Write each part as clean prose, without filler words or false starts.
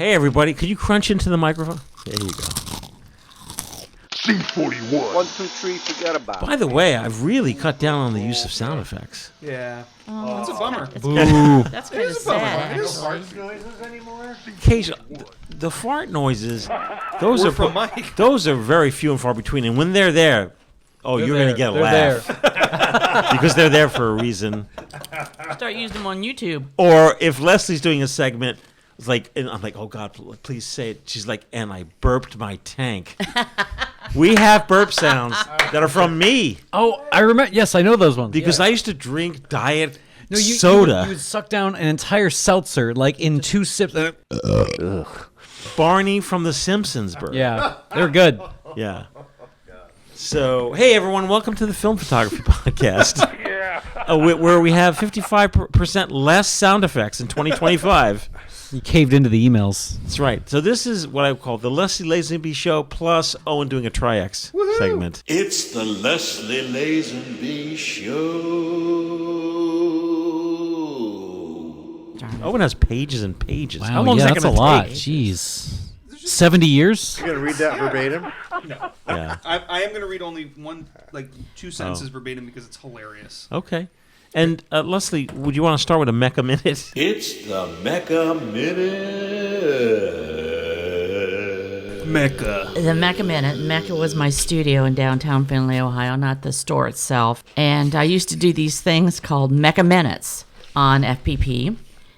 Hey, everybody. Could you crunch into the microphone? There you go. C41. 1, 2, 3, forget about it. By the way, I've really cut down on the use of sound effects. Yeah. That's a bummer. Boo. That's kind of sad, There's actually. fart noises anymore? Occasionally, the fart noises, those are from Mike. Those are very few and far between. And when they're there, you're going to get a laugh. Because they're there for a reason. Start using them on YouTube. Or if Leslie's doing a segment, it's like, and I'm like, oh God, please say it. She's like, and I burped my tank. We have burp sounds that are from me. Oh, I remember. Yes, I know those ones. Because I used to drink diet you soda. You would suck down an entire seltzer, like in 2 sips. Barney from The Simpsons burp. Yeah, they're good. Yeah. So, hey everyone, welcome to the Film Photography Podcast. Where we have 55% less sound effects in 2025. You caved into the emails. That's right. So this is what I call the Leslie Lazenby Show plus Owen doing a Tri-X segment. It's the Leslie Lazenby Show. Owen has pages and pages. Wow, How long is that that's a going to lot. take? Jeez. 70 years? You gonna read that verbatim? No. Yeah. I am going to read only 2 sentences verbatim because it's hilarious. Okay. And Leslie, would you want to start with a Mecca minute? It's the Mecca Minute. Mecca. The Mecca Minute. Mecca was my studio in downtown Findlay, Ohio, not the store itself. And I used to do these things called Mecca Minutes on FPP.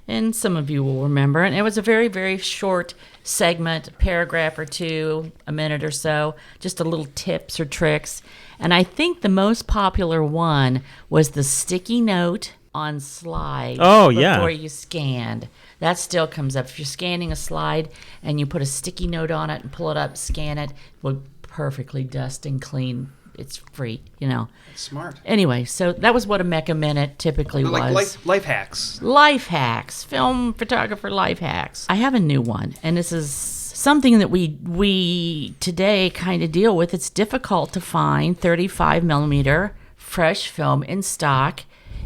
And some of you will remember. And it was a very, very short segment, a paragraph or two, a minute or so, just a little tips or tricks. And I think the most popular one was the sticky note on slide before you scanned. That still comes up. If you're scanning a slide and you put a sticky note on it and pull it up, scan it, it will perfectly dust and clean. It's free, That's smart. Anyway, so that was what a Mecca Minute typically was. Like life hacks. Life hacks. Film photographer life hacks. I have a new one, and this is something that we today kind of deal with. It's difficult to find 35 millimeter fresh film in stock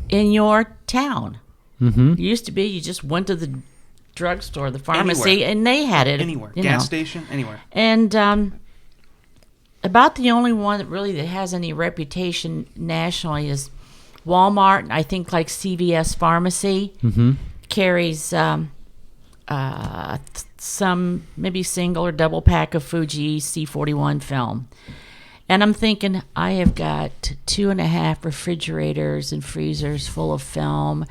in your town. Mm-hmm. It used to be you just went to the drugstore, the pharmacy, and they had it. Anywhere. Gas station, anywhere. And about the only one that has any reputation nationally is Walmart, and I think like CVS Pharmacy carries some maybe single or double pack of Fuji C41 film. And I'm thinking, I have got 2.5 refrigerators and freezers full of film,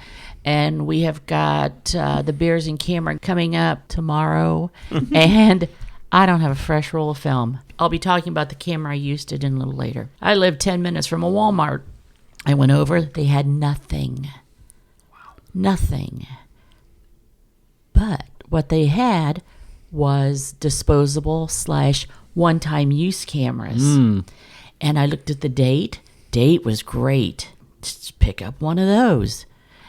and we have got the Beers and Camera coming up tomorrow, and I don't have a fresh roll of film. I'll be talking about the camera I used it in a little later. I lived 10 minutes from a Walmart. I went over, they had nothing. Wow. Nothing. But what they had was disposable / one-time use cameras. And I looked at the date. Date was great. Just pick up one of those.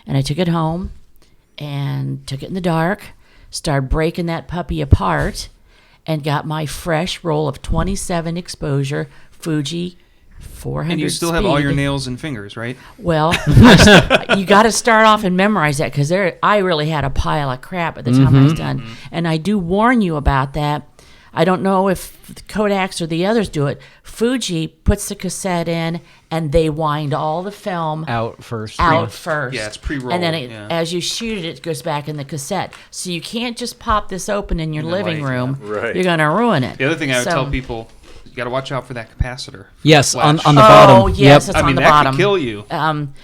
And I took it home and took it in the dark, started breaking that puppy apart, and got my fresh roll of 27 exposure Fuji 400 And you still have all your nails and fingers, right? Well, you got to start off and memorize that, because I really had a pile of crap at the time I was done. And I do warn you about that. I don't know if the Kodaks or the others do it. Fuji puts the cassette in, and they wind all the film Out first. Yeah, it's pre-rolled. And then as you shoot it, it goes back in the cassette. So you can't just pop this open in your living room. Right. You're going to ruin it. The other thing I would tell people, you got to watch out for that capacitor. Yes, on Flash. the bottom. Oh, yes, it's I on mean, the that bottom. could kill you.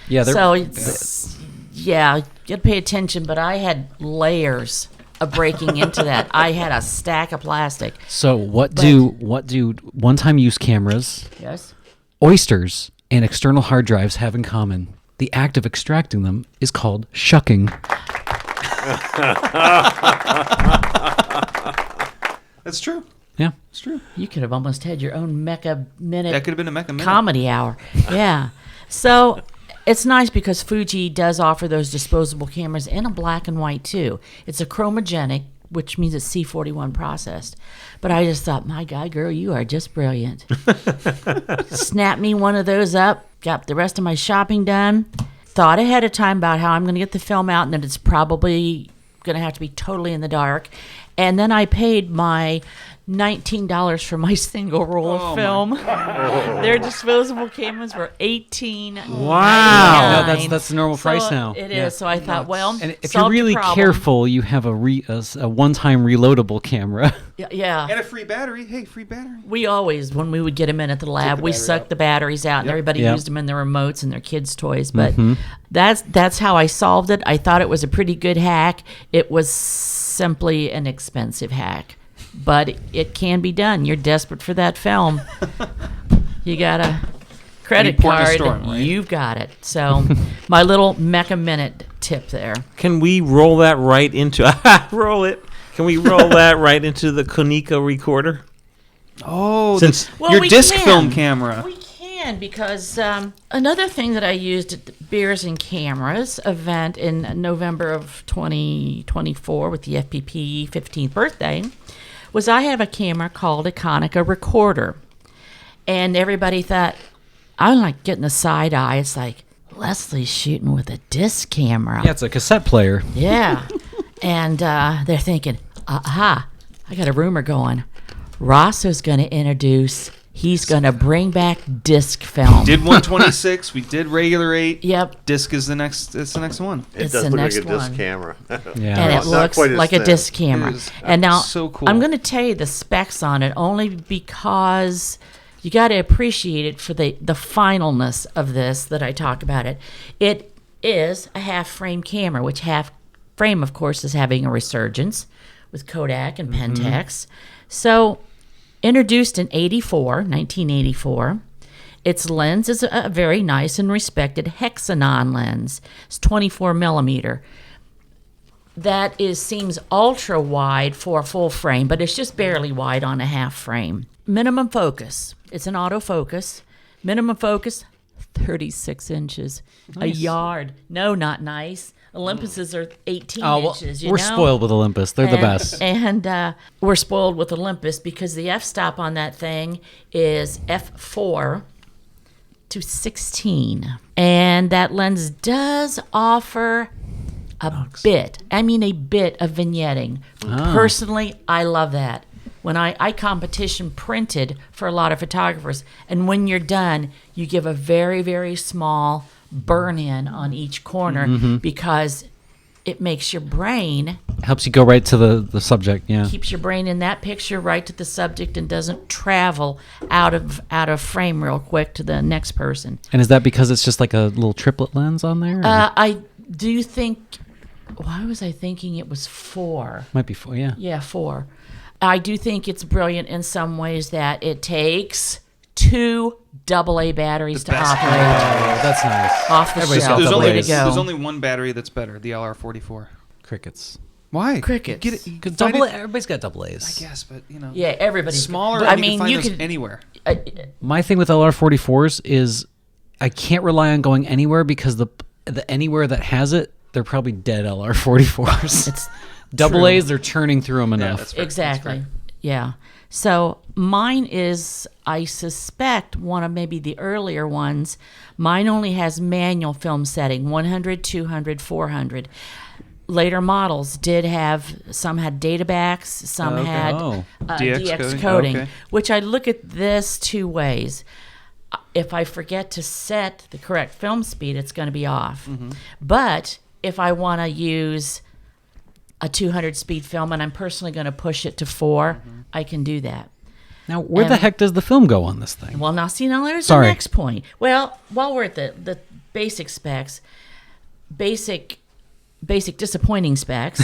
Yeah, So it's, you got to pay attention. But I had layers of breaking into that. I had a stack of plastic. So what do one-time use cameras, Yes. oysters, and external hard drives have in common? The act of extracting them is called shucking. That's true. Yeah. It's true. You could have almost had your own Mecca Minute That could have been a Mecca Minute. comedy hour. Yeah. So it's nice because Fuji does offer those disposable cameras in a black and white too. It's a chromogenic, which means it's C41 processed. But I just thought, my God, girl, you are just brilliant. Snap me one of those up, got the rest of my shopping done, thought ahead of time about how I'm going to get the film out and that it's probably going to have to be totally in the dark. And then I paid my $19 for my single roll of film. Their disposable cameras were $18.99. Wow. No, that's the normal price now. It is. So I thought, well, And if you're solved your really problem. careful, you have a one-time reloadable camera. Yeah. And a free battery. Hey, free battery. We always, when we would get them in at the lab, we sucked the batteries out, and everybody Yep. used them in their remotes and their kids' toys. But that's how I solved it. I thought it was a pretty good hack. It was simply an expensive hack, but it can be done. You're desperate for that film. You got a credit port in a card. storm, right? You've got it. So my little Mecca minute tip there. Can we roll that right into roll it? Can we roll that right into the Konica Recorder? Oh, Since your we disc can. film camera. We can, because another thing that I used at the Beers and Cameras event in November of 2024 with the FPP 15th birthday was I have a camera called a Konica Recorder. And everybody thought, I'm like getting a side eye. It's like, Leslie's shooting with a disc camera. Yeah, it's a cassette player. Yeah. And they're thinking, aha, I got a rumor going. Rosso's going to introduce, he's going to bring back disc film. Did 126. We did regular 8. Yep. Disc is the next. It's the next one. It It's does the look like next a disc one. camera. Yeah. And It's it not looks quite as like a thin. disc camera. It is And now so cool. I'm going to tell you the specs on it only because you got to appreciate it for the finalness of this that I talk about it. It is a half frame camera, which half frame, of course, is having a resurgence with Kodak and Pentax. So introduced in 1984. Its lens is a very nice and respected hexagon lens. It's 24 millimeter. That seems ultra wide for a full frame, but it's just barely wide on a half frame. Minimum focus. It's an autofocus. Minimum focus, 36 inches. A yard. No, not nice. Olympuses are 18 inches. We're spoiled with Olympus. They're the best. And we're spoiled with Olympus because the f-stop on that thing is f4 to 16. And that lens does offer a bit of vignetting. Personally, I love that. When I competition printed for a lot of photographers, and when you're done, you give a very, very small burn-in on each corner because it makes your brain, Helps you go right to the subject. Yeah. keeps your brain in that picture right to the subject and doesn't travel out of frame real quick to the next person. And is that because it's just like a little triplet lens on there? or- I do think, why was I thinking it was 4? Might be 4. Yeah. Yeah, 4. I do think it's brilliant in some ways that it takes 2 AA batteries to best operate. Oh, that's nice. Off the Everybody's shelf. got There's double only A's. there's only one battery that's better. The LR44. Crickets. Why? Crickets. Get it. You Because can find it- everybody's got double A's. I guess, but Yeah, everybody's smaller. But, And I mean, you can find you those could anywhere. My thing with LR44s is I can't rely on going anywhere because the anywhere that has it, they're probably dead LR44s. It's double true. A's, they're churning through them enough. that's fair. Exactly. Yeah. So mine is, I suspect, one of maybe the earlier ones. Mine only has manual film setting, 100, 200, 400. Later models did have, some had data backs, some Okay. had Oh. DX, DX coding, okay. which I look at this 2 ways. If I forget to set the correct film speed, it's going to be off. But if I want to use a 200 speed film and I'm personally going to push it to 4, I can do that. Now, where the And- heck does the film go on this thing? Well, now there's Sorry. the next point. Well, while we're at the basic specs, basic disappointing specs,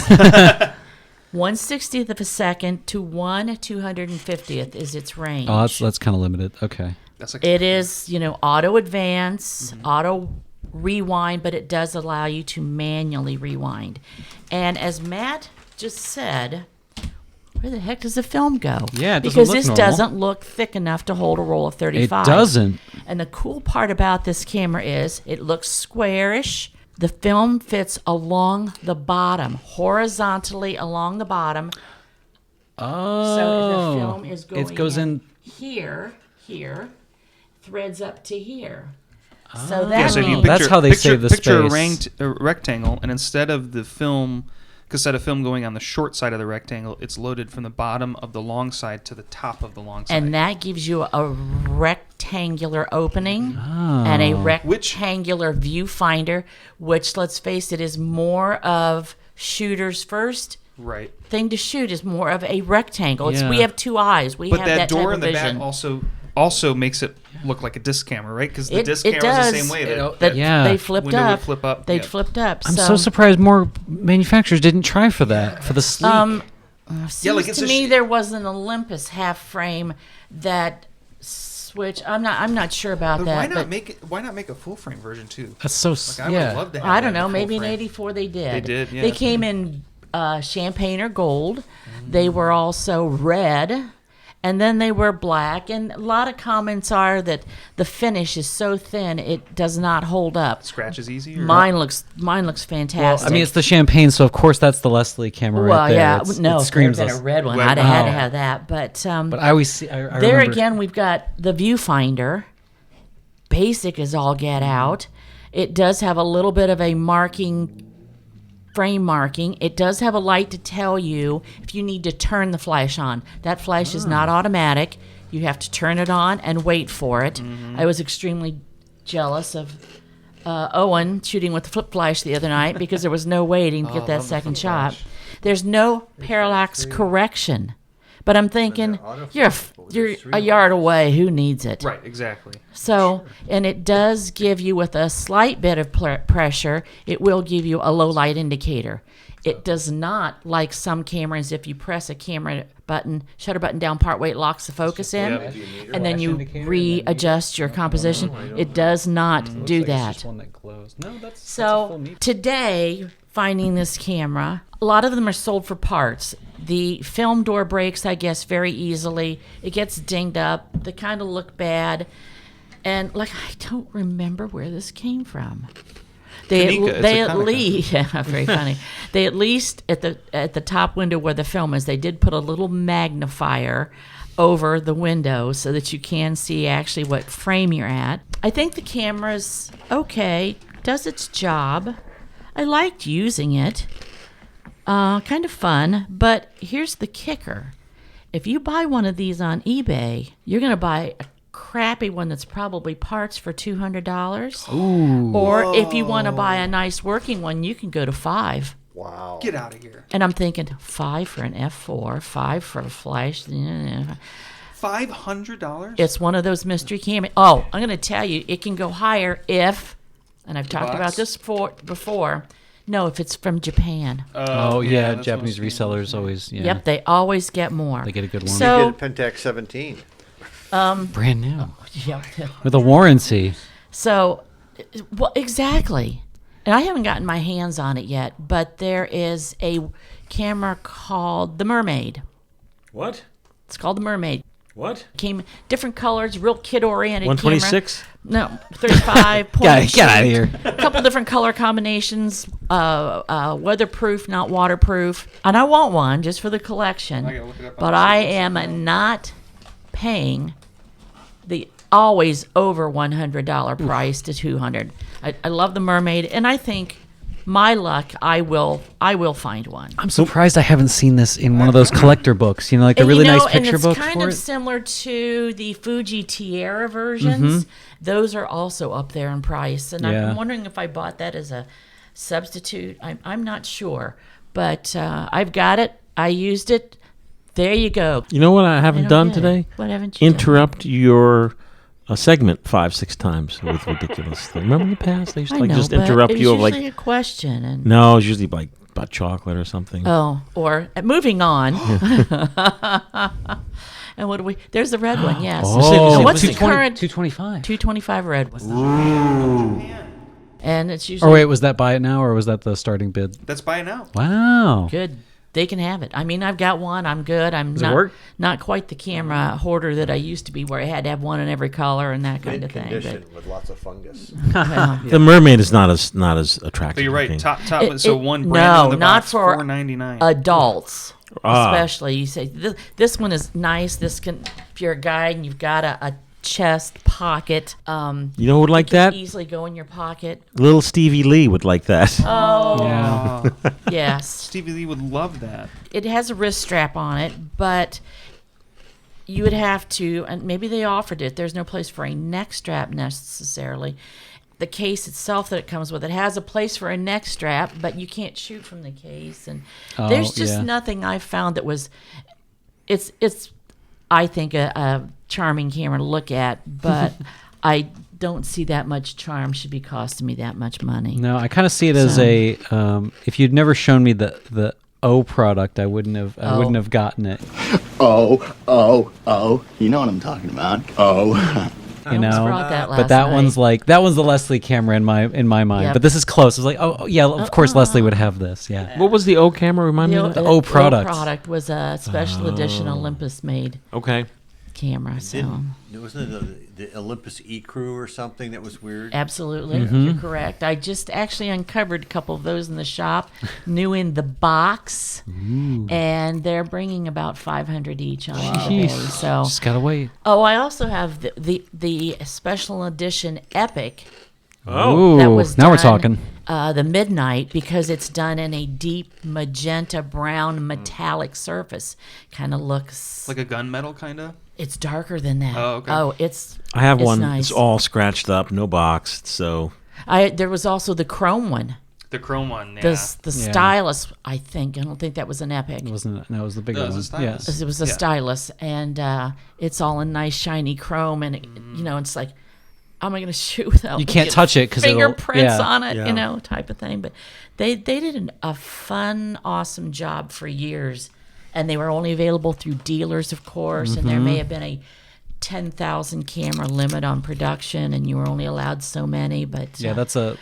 1/60th of a second to 1/250th is its range. Oh, that's kind of limited. Okay. That's like It is, auto advance, auto rewind, but it does allow you to manually rewind. And as Matt just said, where the heck does the film go? Yeah, it doesn't because look this normal. doesn't look thick enough to hold a roll of 35. It doesn't. And the cool part about this camera is it looks squarish. The film fits along the bottom, horizontally along the bottom. Oh. So the film is going It goes in. here, threads up to here. So that Yeah, so if you means That's how they save the picture space. a rectangle, and instead of the film cassette of film going on the short side of the rectangle, it's loaded from the bottom of the long side to the top of the long side. And that gives you a rectangular opening and a rectangular viewfinder, which, let's face it, is more of shooter's first right thing to shoot, is more of a rectangle. Yeah. We have two eyes. We but have that door type in the of vision. back also makes it look like a disc camera, right? Because the It- disc it camera is the does. same way. That Yeah. they flipped window would up. flip up, They'd yeah. flipped up. I'm so surprised more manufacturers didn't try for that, for the sleek. Seems like it's to a me there was an Olympus half frame that switch. I'm not sure about But that. why not but make it? Why not make a full frame version too? That's so, Like, I yeah. would love to have I that don't in know. a full Maybe in frame. '84 they did. They did, yeah. They came in champagne or gold. They were also red. And then they were black. And a lot of comments are that the finish is so thin it does not hold up. Scratches easy. Or Mine looks fantastic. I mean, it's the champagne, so of course that's the Leslie camera well, right there. yeah, It's- no, it if screams there'd been us. a red one, Well, I'd have had to oh. have that. But But I always see. I there remember, again, we've got the viewfinder. Basic as all get out. It does have a little bit of a frame marking. It does have a light to tell you if you need to turn the flash on. That flash is not automatic. You have to turn it on and wait for it. I was extremely jealous of Owen shooting with the flip flash the other night because there was no waiting to get that second shot. There's no parallax correction. But I'm thinking, you're a yard away. Who needs it? right, exactly. So, and it does give you, with a slight bit of pressure, it will give you a low light indicator. It does not, like some cameras, if you press a camera button, shutter button down partway, it locks the focus in, and then you readjust your composition. It does not do that. One that glows. No, that's So today, finding this camera, a lot of them are sold for parts. The film door breaks, I guess, very easily. It gets dinged up. They kind of look bad. And, like, I don't remember where this came from. Konica, it's They a at Konica. least, yeah, very funny. They at least, at the top window where the film is, they did put a little magnifier over the window so that you can see actually what frame you're at. I think the camera's okay, does its job. I liked using it. Kind of fun, but here's the kicker. If you buy one of these on eBay, you're going to buy a crappy one that's probably parts for $200. Ooh. Or if you want to buy a nice working one, you can go to $5. Wow. Get out of here. And I'm thinking $5 for an F4, $5 for a flash. $500. It's one of those mystery cameras. Oh, I'm going to tell you, it can go higher if, and I've talked about box? this before. No, if it's from Japan. Oh yeah, that's Japanese what I was resellers always. Yeah. Yep, they always get more. They get a good one. So, Get a Pentax 17. Brand new yep. with a warranty. So, well, exactly. And I haven't gotten my hands on it yet, but there is a camera called the Mermaid. What? It's called the Mermaid. What? Came different colors, real kid-oriented 126? camera. No, 35. Get out of here. A couple different color combinations, weatherproof, not waterproof. And I want one just for the collection. I gotta look it up on But the I site. am not paying the always over $100 price to $200. I love the Mermaid, and I think my luck, I will find one. I'm surprised I haven't seen this in one of those collector books. You know, like the And, really you know, nice picture and book it's kind for of it. similar to the Fuji Tierra versions. Those are also up there in price, and Yeah. I'm wondering if I bought that as a substitute. I'm not sure, but I've got it. I used it. There you go. You know what I I haven't don't done get it. today? What haven't you done? Interrupt your segment 5-6 times with ridiculous things. Remember in the past? They used to I know, just but interrupt it was you of usually like, a question. And no, it's usually like about chocolate or something. Oh, or moving on. And what do we? There's the red one. Yes. Oh. And what's the 220 current 225. 225 red one? And it's usually Or wait, was that buy it now or was that the starting bid? That's buy it now. Wow. good. They can have it. I mean, I've got one. I'm good. I'm Does it work? not quite the camera hoarder that I used to be, where I had to have one in every color and that kind Mint of thing. condition with lots of fungus. Well, The Mermaid is not as attractive. But you're right. looking. Top. It- One no, brand in the not box, for $4.99. adults, Ah. especially. You say this one is nice. This can, if you're a guy and you've got a chest pocket. You know who would like Can that? easily go in your pocket. Little Stevie Lee would like that. Oh, Yeah. yes. Stevie Lee would love that. It has a wrist strap on it, but you would have to, and maybe they offered it. There's no place for a neck strap necessarily. The case itself that it comes with, it has a place for a neck strap, but you can't shoot from the case. And there's just nothing I found that was. It's I think a charming camera to look at, but I don't see that much charm should be costing me that much money. No, I kind of see it as a. If you'd never shown me the O product, I wouldn't have gotten it. Oh, you know what I'm talking about. Oh. You know, brought that but last that night. one's like the Leslie camera in my mind. Yep. But this is close. It's like, oh yeah, of course Leslie would have this. Yeah. What was the O camera? Remind me of that? The O product. O product was a special edition Olympus made Okay. camera. So Wasn't it the Olympus E-Crew or something that was weird? absolutely, Mm-hmm. you're correct. I just actually uncovered a couple of those in the shop, new in the box, and they're bringing about 500 each on eBay. So Just gotta wait. oh, I also have the special edition Epic. Oh. That was now we're done, talking. the Midnight, because it's done in a deep magenta brown metallic surface. Kind of looks Like a gunmetal kind of. it's darker than that. Oh, okay. Oh, it's I have it's one. Nice. It's all scratched up, no box. So There was also the chrome one. The chrome one. Yeah. The stylus, I think. I don't think that was an Epic. It wasn't. That was the bigger No, it one. was a stylus. Yes. It was a Yeah. stylus, and it's all in nice shiny chrome, and it's like, how am I going to shoot without You can't looking at touch it 'cause it'll- fingerprints yeah. on it, Yeah. type of thing. But they did a fun, awesome job for years, and they were only available through dealers, of course, and there may have been a 10,000 camera limit on production, and you were only allowed so many. But Yeah, that's a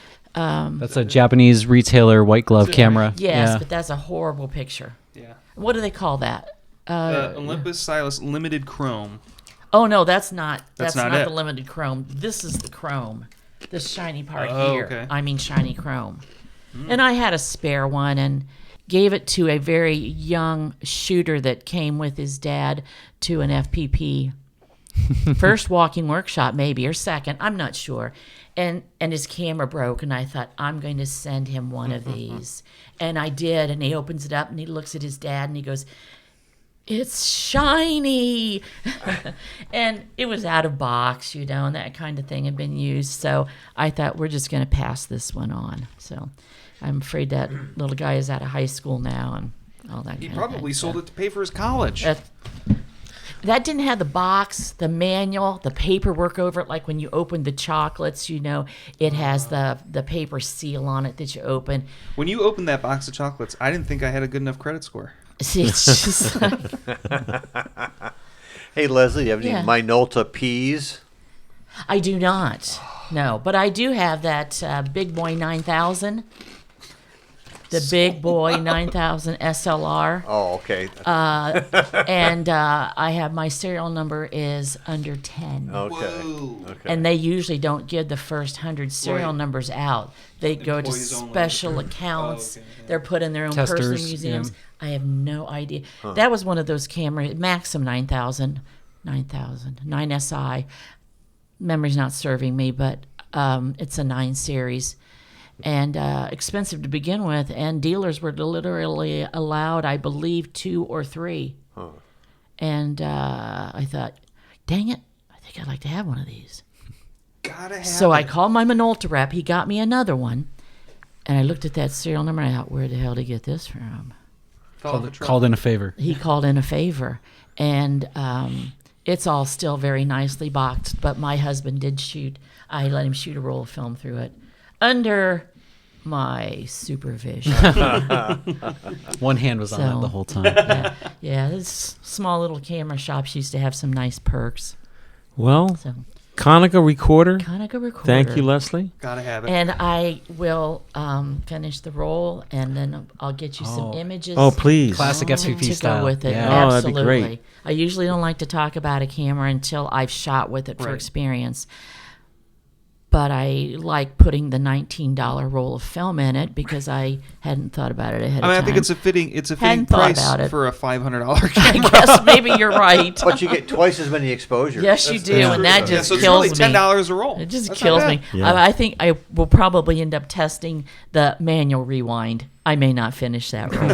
Japanese retailer white glove camera. yes, Yeah. but that's a horrible picture. Yeah. What do they call that? Olympus Stylus Limited Chrome. Oh no, that's not not it. the limited chrome. This is the chrome, this shiny part Oh, here. okay. I mean shiny chrome. And I had a spare one and gave it to a very young shooter that came with his dad to an FPP. First walking workshop maybe, or second, I'm not sure. And his camera broke, and I thought, I'm going to send him one of these. And I did, and he opens it up and he looks at his dad and he goes, it's shiny. And it was out of box, and that kind of thing had been used. So I thought, we're just going to pass this one on. So I'm afraid that little guy is out of high school now and all that He kind of thing. probably sold it to pay for his college. That didn't have the box, the manual, the paperwork over it. Like when you open the chocolates, it has the paper seal on it that you open. When you opened that box of chocolates, I didn't think I had a good enough credit score. See, it's just like, Hey, Leslie, do you have any Yeah. Minolta peas? I do not. No, but I do have that Big Boy 9000. The Big Boy 9000 SLR. Oh, okay. And I have my serial number is under 10. Okay. Whoa. And they usually don't give the first 100 serial Right. numbers out. They go to Employees only. special accounts. Oh, okay, yeah. They're put in their own personal Testers, museums. yeah. I have no idea. That was one of those cameras, Maxim 9000, 9SI. Memory's not serving me, but it's a 9 series. And expensive to begin with. And dealers were literally allowed, I believe, 2 or 3. And I thought, dang it, I think I'd like to have one of these. Gotta have So I it. called my Minolta rep. He got me another one. And I looked at that serial number and I thought, where the hell did he get this from? Fell off the truck. Called in a favor. He called in a favor. And it's all still very nicely boxed. But my husband did shoot. I let him shoot a roll of film through it under my supervision. One hand was on So- it the whole time. Yeah, this small little camera shops used to have some nice perks. Well, So, Konica Recorder. Konica Recorder. Thank you, Leslie. Gotta have it. And I will finish the roll, and then I'll get you some images. Oh, please. Classic FPP to style. go with it. Yeah. Oh, that'd be Absolutely. great. I usually don't like to talk about a camera until I've shot with it for Right. experience. but I like putting the $19 roll of film in it because I hadn't thought about it ahead of time. I think it's a fitting Hadn't thought price about it. for a $500 I camera. guess maybe you're right. But you get twice as many exposures. Yes, you do, and that just so it's kills really me. $10 a roll. It just That's kills not me. bad. Yeah. I think I will probably end up testing the manual rewind. I may not finish that roll.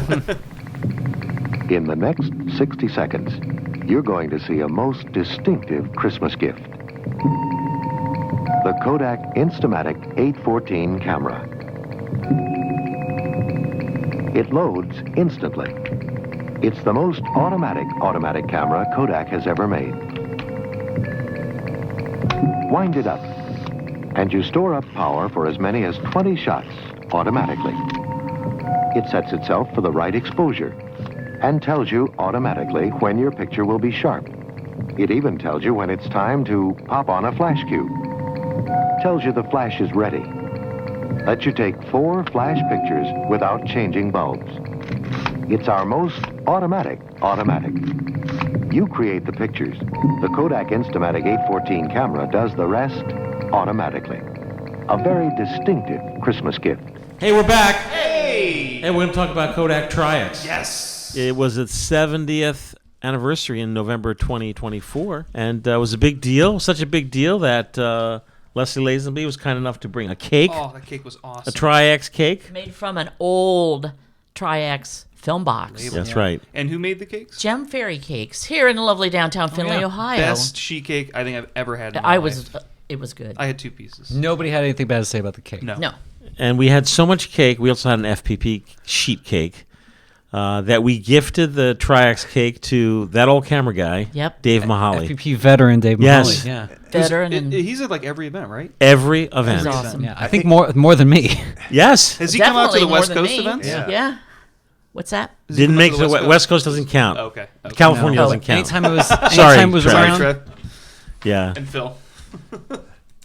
In the next 60 seconds, you're going to see a most distinctive Christmas gift. The Kodak Instamatic 814 camera. It loads instantly. It's the most automatic camera Kodak has ever made. Wind it up, and you store up power for as many as 20 shots automatically. It sets itself for the right exposure and tells you automatically when your picture will be sharp. It even tells you when it's time to pop on a flash cue. Tells you the flash is ready. Lets you take 4 flash pictures without changing bulbs. It's our most automatic. You create the pictures. The Kodak Instamatic 814 camera does the rest automatically. A very distinctive Christmas gift. Hey, we're back. Hey, we're going to talk about Kodak Tri-X. Yes. It was its 70th anniversary in November 2024, and it was a big deal. Such a big deal that Leslie Lazenby was kind enough to bring a cake, Oh, that cake was awesome. a Tri-X cake. Made from an old Tri-X film box. Label. That's right. And who made the cakes? Gem Fairy Cakes here in the lovely downtown Findlay, Ohio. Best sheet cake I think I've ever had in my life. It was good. I had 2 pieces. Nobody had anything bad to say about the cake. No. No. And we had so much cake. We also had an FPP sheet cake that we gifted the Tri-X cake to that old camera guy, Yep. Dave Mahaly. FPP veteran Dave Yes. Mahaly. Yeah. Veteran and He's at like every event, right? Every event. he's awesome. Yeah. I think more than me. Yes. Has he come out to Definitely the more West than Coast me. events? Yeah. What's that? Has he Didn't come make out it to to the West Coast. Doesn't count. Okay. California No. doesn't count. Anytime it was Sorry, anytime it was Trevor. around. Trev Yeah. and Phil.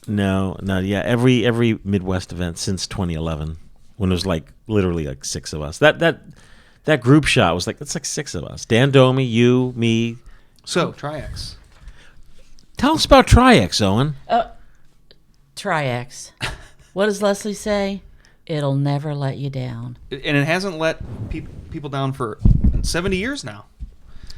No. Yeah. Every Midwest event since 2011, when it was like literally like 6 of us. That group shot was like, it's like 6 of us. Dan Domi, you, me. So, Tri-X. Tell us about Tri-X, Owen. Tri-X. What does Leslie say? It'll never let you down. And it hasn't let people down for 70 years now.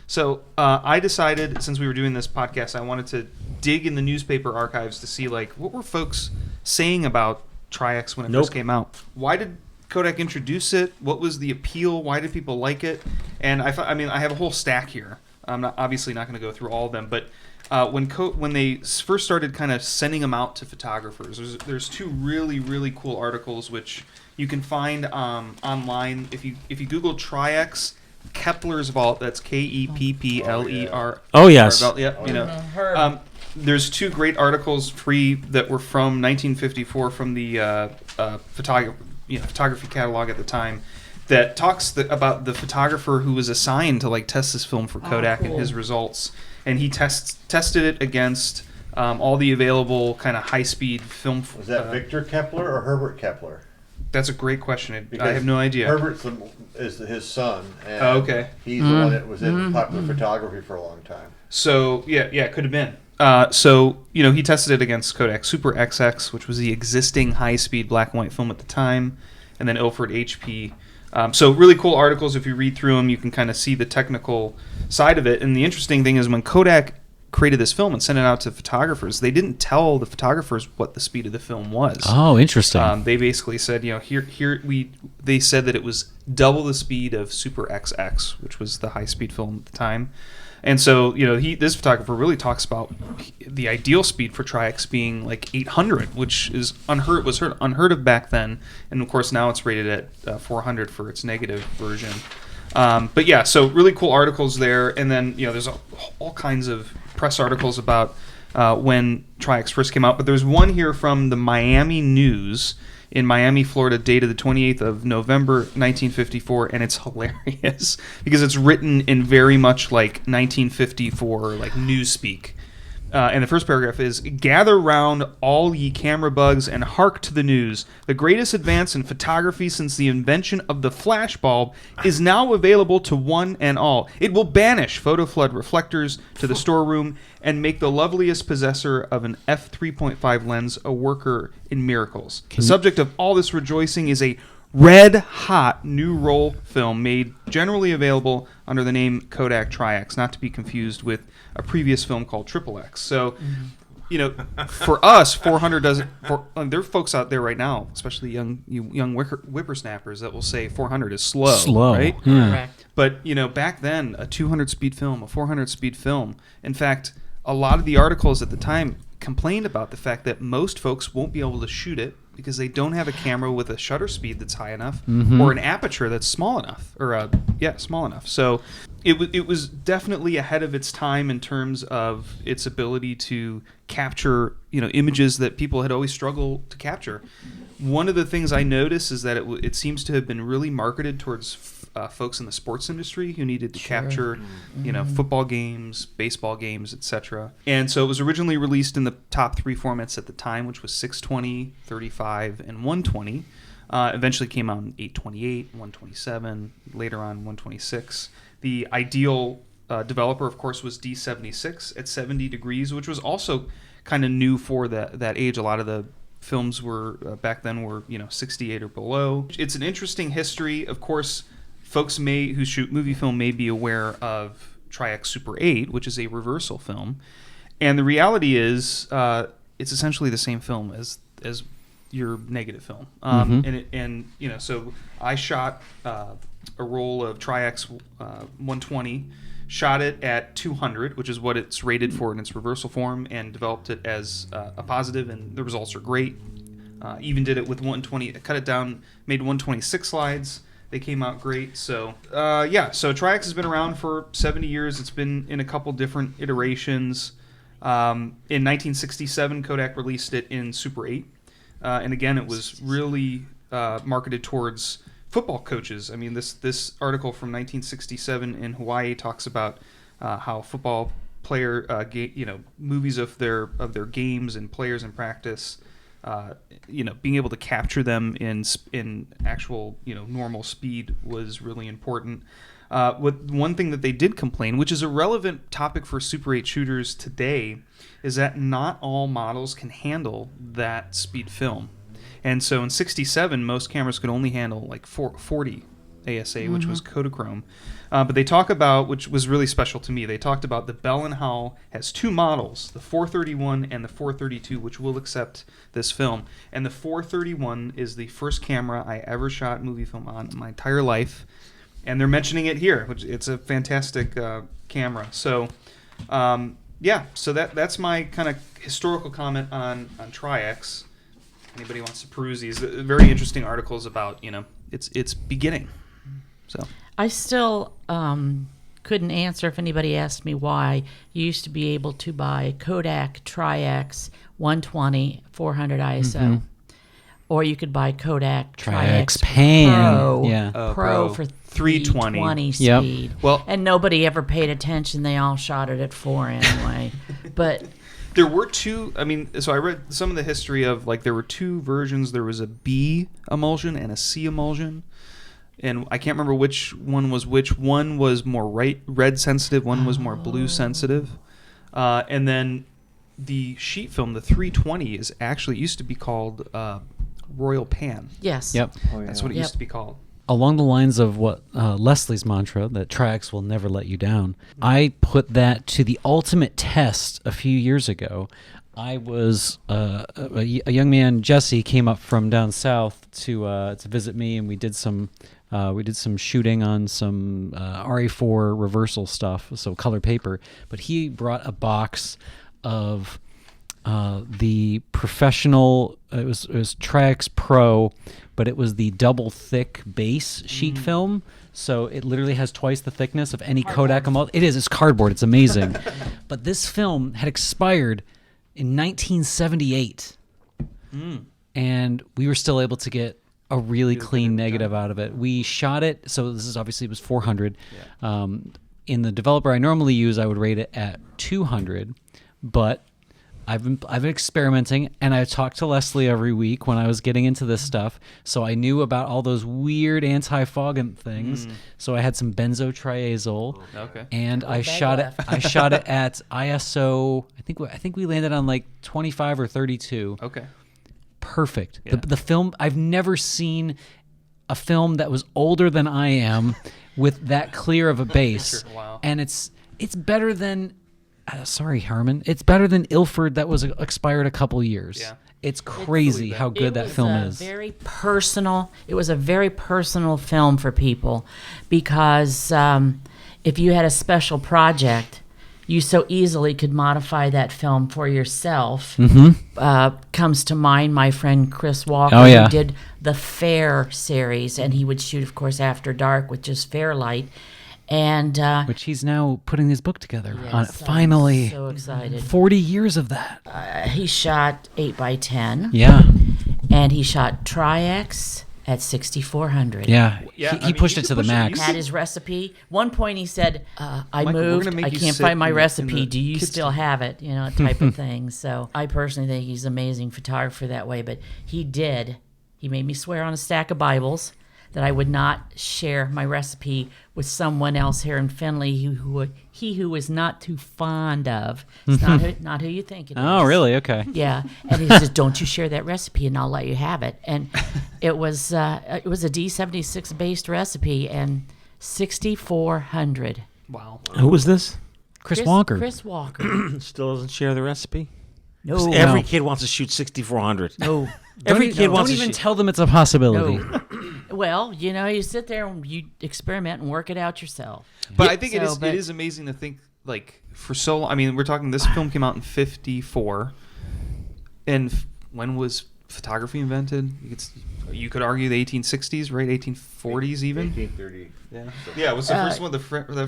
So I decided, since we were doing this podcast, I wanted to dig in the newspaper archives to see, like, what were folks saying about Tri-X when it first came out? Why did Kodak introduce it? What was the appeal? Why did people like it? And I have a whole stack here. I'm obviously not going to go through all of them, but when they first started kind of sending them out to photographers, there's 2 really, really cool articles which you can find online. If you Google Tri-X Kepler's Vault, that's Keppler. Oh, yes. Yep, there's 2 great articles free that were from 1954 from the photography catalog at the time that talks about the photographer who was assigned to like test this film for Kodak and his results, and he tested it against all the available kind of high-speed film. Was that Victor Kepler or Herbert Kepler? That's a great question. I have no idea. Herbert is his son. And Oh, okay. He's the one that was in popular photography for a long time. So yeah, it could have been. So he tested it against Kodak Super XX, which was the existing high-speed black and white film at the time, and then Ilford HP. So really cool articles. If you read through them, you can kind of see the technical side of it. And the interesting thing is when Kodak created this film and sent it out to photographers, they didn't tell the photographers what the speed of the film was. Oh, interesting. They basically said, they said that it was double the speed of Super XX, which was the high-speed film at the time. And so, this photographer really talks about the ideal speed for Tri-X being like 800, which is unheard of back then. And of course, now it's rated at 400 for its negative version. But yeah, so really cool articles there. And then, there's all kinds of press articles about when Tri-X first came out. But there's one here from the Miami News in Miami, Florida, dated the 28th of November, 1954, and it's hilarious because it's written in very much like 1954 like newspeak. And the first paragraph is, "Gather round, all ye camera bugs, and hark to the news. The greatest advance in photography since the invention of the flash bulb is now available to one and all. It will banish photo flood reflectors to the storeroom and make the loveliest possessor of an f3.5 lens a worker in miracles. The subject of all this rejoicing is a red-hot new roll film made generally available under the name Kodak Tri-X, not to be confused with a previous film called XXX. So, you know, for us, 400 doesn't... there are folks out there right now, especially young whippersnappers, that will say 400 is slow. Right? Yeah. Correct. But, you know, back then, a 200-speed film, a 400-speed film, in fact, a lot of the articles at the time complained about the fact that most folks won't be able to shoot it because they don't have a camera with a shutter speed that's high enough or an aperture that's small enough, small enough. So it was definitely ahead of its time in terms of its ability to capture, you know, images that people had always struggled to capture. One of the things I noticed is that it seems to have been really marketed towards folks in the sports industry who needed to capture, you know, football games, baseball games, etc. And so it was originally released in the top 3 formats at the time, which was 620, 35, and 120. Eventually came out in 828, 127, later on 126. The ideal developer, of course, was D76 at 70 degrees, which was also kind of new for that age. A lot of the films were back then were, you know, 68 or below. It's an interesting history. Of course, folks who shoot movie film may be aware of Tri-X Super 8, which is a reversal film. And the reality is it's essentially the same film as your negative film. And you know, so I shot a roll of Tri-X 120, shot it at 200, which is what it's rated for in its reversal form, and developed it as a positive, and the results are great. Even did it with 120, cut it down, made 126 slides. They came out great. So, so Tri-X has been around for 70 years. It's been in a couple different iterations. In 1967, Kodak released it in Super 8. And again, it was really marketed towards football coaches. I mean, this article from 1967 in Hawaii talks about how football player, movies of their games and players in practice, being able to capture them in actual, normal speed was really important. One thing that they did complain, which is a relevant topic for Super 8 shooters today, is that not all models can handle that speed film. And so in 67, most cameras could only handle like 40 ASA, which was Kodachrome. But they talk about, which was really special to me, they talked about the Bell & Howell has 2 models, the 431 and the 432, which will accept this film. And the 431 is the first camera I ever shot movie film on in my entire life. And they're mentioning it here, which it's a fantastic camera. So, so that's my kind of historical comment on Tri-X. Anybody wants to peruse these very interesting articles about, its beginning. So I still couldn't answer if anybody asked me why you used to be able to buy Kodak Tri-X 120 400 ISO. Or you could buy Kodak Tri-X Pan. Pro, Pro for 320 speed. Yep. Well, and nobody ever paid attention. They all shot it at 4 anyway. But there were 2. I mean, so I read some of the history of, like, there were 2 versions. There was a B emulsion and a C emulsion. And I can't remember which one was which. One was more red sensitive. One was more blue sensitive. And then the sheet film, the 320, is actually used to be called Royal Pan. yes. Yep. That's what it used to be called. Along the lines of what Leslie's mantra, that Tri-X will never let you down, I put that to the ultimate test a few years ago. I was a young man, Jesse, came up from down south to visit me, and we did some shooting on some RA4 reversal stuff, so color paper. But he brought a box of the professional. It was Tri-X Pro, but it was the double thick base sheet film. So it literally has twice the thickness of any Kodak emulsion. It's cardboard. It's amazing. But this film had expired in 1978, and we were still able to get a really clean negative out of it. We shot it. So this is obviously, it was 400. In the developer I normally use, I would rate it at 200. but I've been experimenting, and I talked to Leslie every week when I was getting into this stuff, so I knew about all those weird anti-fogging things. So I had some benzotriazole, and I shot it. I shot it at ISO. I think we landed on like 25 or 32. Okay. Perfect. Yeah. The film. I've never seen a film that was older than I am with that clear of a base, Wow. and it's better than. Sorry, Harmon. It's better than Ilford that was expired a couple years. Yeah. It's crazy how good that film is. Very personal. It was a very personal film for people because if you had a special project, you so easily could modify that film for yourself. Comes to mind my friend Chris Walker, who did the Fair series, and he would shoot, of course, After Dark with just Fairlight. And which he's now putting his book together on. Yes, I'm Finally, so excited. 40 years of that. He shot 8x10. Yeah, And he shot Tri-X at 6400. yeah. Yeah, He pushed it to the max. Had his recipe. One point he said, I Michael, we're moved, gonna make I you can't sit find my in the recipe. Do you kitchen." still have it? You know, type of thing. So I personally think he's an amazing photographer that way. But he made me swear on a stack of Bibles that I would not share my recipe with someone else here in Findlay who is not too fond of. It's not who you think it is. Oh, really? Okay. Yeah, and he says, "Don't you share that recipe, and I'll let you have it." And it was a D76 based recipe, and 6400. Wow. Who was this? Chris Walker. Chris Walker. Still doesn't share the recipe. No, Every kid wants to shoot 6400. no. Every kid wants Don't to even shoot. tell them it's a possibility. Well, you know, you sit there and you experiment and work it out yourself. But I think So, it but- is amazing to think, like, for so long. I mean, we're talking, this film came out in 54. And when was photography invented? You could argue the 1860s, right? 1840s even? 1830. Yeah, it was the first one the